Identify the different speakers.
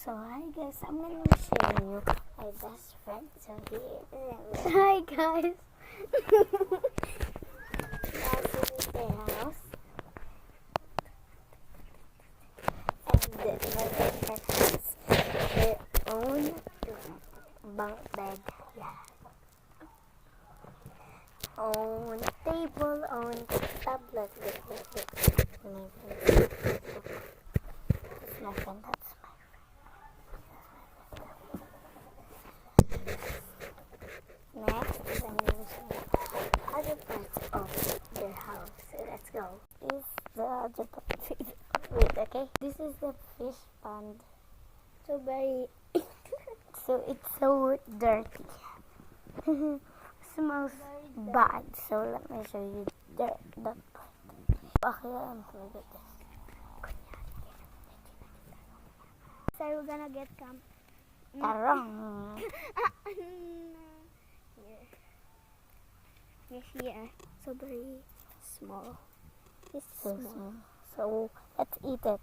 Speaker 1: So hi guys, I'm gonna be showing you my best friend. So here, hi guys. This is their house, and my best friend has their own bunk bed, own table, own tablet. That's my friend. That's next, I'm going to show you other parts of their house. So let's go. This is the other part. Wait, okay? This is the fish pond. So very... so it's so dirty. Smells bad. So let me show you that part. Okay, look at this.
Speaker 2: So we're gonna get camp.
Speaker 1: Tarong.
Speaker 2: Yes, yeah. So very small. It's
Speaker 1: So
Speaker 2: small.
Speaker 1: small. So let's eat it.